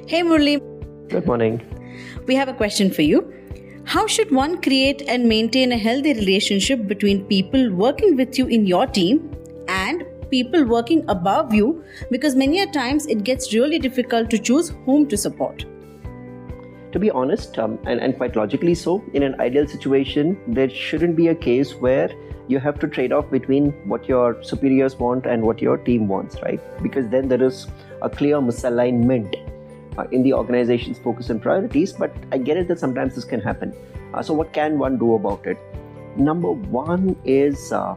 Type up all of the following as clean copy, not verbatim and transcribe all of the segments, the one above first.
Hey Murli, Good morning. we have a question for you. How should one create and maintain a healthy relationship between people working with you in your team and people working above you? Because many a times it gets really difficult to choose whom to support. To be honest, and quite logically so, in an ideal situation, there shouldn't be a case where you have to trade off between what your superiors want and what your team wants, right? Because then there is a clear misalignment in the organization's focus and priorities. But I get it that sometimes this can happen. So what can one do about it? Number one is a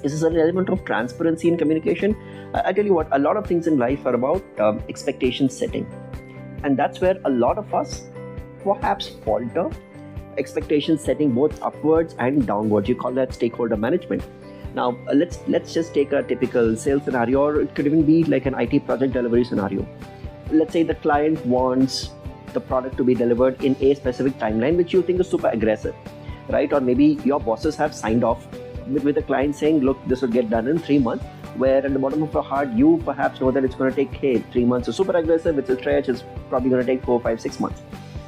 certain element of transparency in communication. I tell you what, a lot of things in life are about expectation setting. And that's where a lot of us perhaps falter. Expectation setting both upwards and downwards. You call that stakeholder management. Now let's just take a typical sales scenario, or it could even be like an IT project delivery scenario. Let's say the client wants the product to be delivered in a specific timeline, which you think is super aggressive, right? Or maybe your bosses have signed off with the client saying, look, this will get done in 3 months, where at the bottom of your heart, you perhaps know that it's going to take, 3 months is super aggressive, it's a stretch, it's probably going to take 4, 5, 6 months.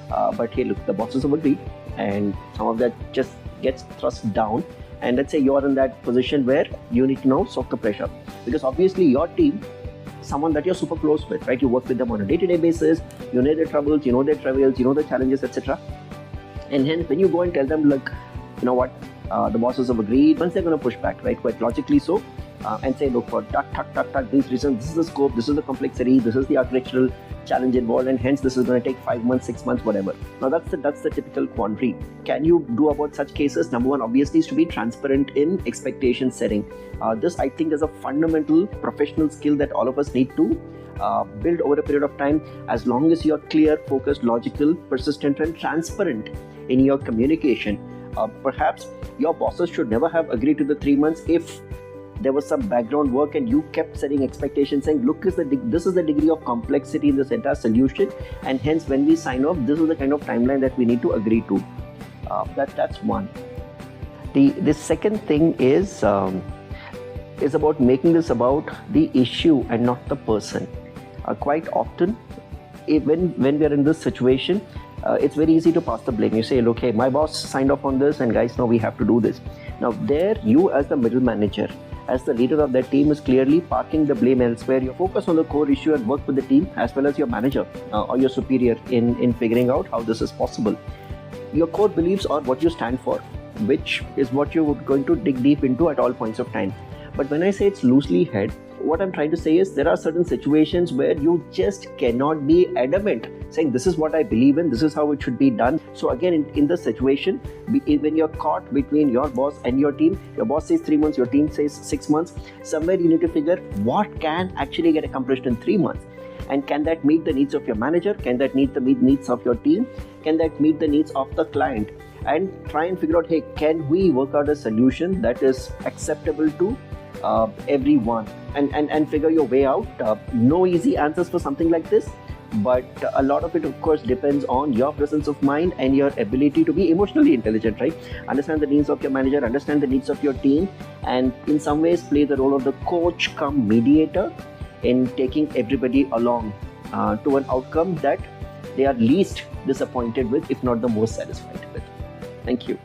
But hey, look, the bosses have agreed, and some of that just gets thrust down. And let's say you're in that position where you need to now soak the pressure, because obviously your team, someone that you're super close with, right? You work with them on a day-to-day basis, you know their troubles, you know their travails, you know their challenges, etc. And hence, when you go and tell them, look, you know what, the bosses have agreed, once they're going to push back, right? Quite logically so, and say, look, for these reasons, this is the scope, this is the complexity, this is the architectural challenge involved, and hence this is going to take 5 months, 6 months, whatever. Now that's the typical quandary. Can you do about such cases? Number one, obviously, is to be transparent in expectation setting. This, I think, is a fundamental professional skill that all of us need to build over a period of time. As long as you're clear, focused, logical, persistent, and transparent in your communication, perhaps your bosses should never have agreed to the 3 months if there was some background work and you kept setting expectations, saying, look, this is the degree of complexity in this entire solution, and hence when we sign off, this is the kind of timeline that we need to agree to. That's one. The second thing is about making this about the issue and not the person. Quite often, when we are in this situation, it's very easy to pass the blame. You say, look, hey, my boss signed off on this, and guys, now we have to do this. Now there, you as the middle manager, as the leader of that team, is clearly parking the blame elsewhere. You focus on the core issue and work with the team as well as your manager or your superior in figuring out how this is possible. Your core beliefs are what you stand for, which is what you're going to dig deep into at all points of time. But when I say it's loosely held, what I'm trying to say is there are certain situations where you just cannot be adamant, saying this is what I believe in, this is how it should be done. So again, in the situation, when you're caught between your boss and your team, your boss says 3 months, your team says 6 months, somewhere you need to figure what can actually get accomplished in 3 months. And can that meet the needs of your manager? Can that meet the needs of your team? Can that meet the needs of the client? And try and figure out, hey, can we work out a solution that is acceptable to everyone, and figure your way out. No easy answers for something like this, but a lot of it, of course, depends on your presence of mind and your ability to be emotionally intelligent, right? Understand the needs of your manager, understand the needs of your team, and in some ways play the role of the coach cum mediator in taking everybody along to an outcome that they are least disappointed with, if not the most satisfied with. Thank you.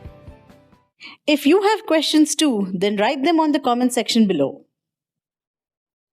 If you have questions too, then write them on the comment section below.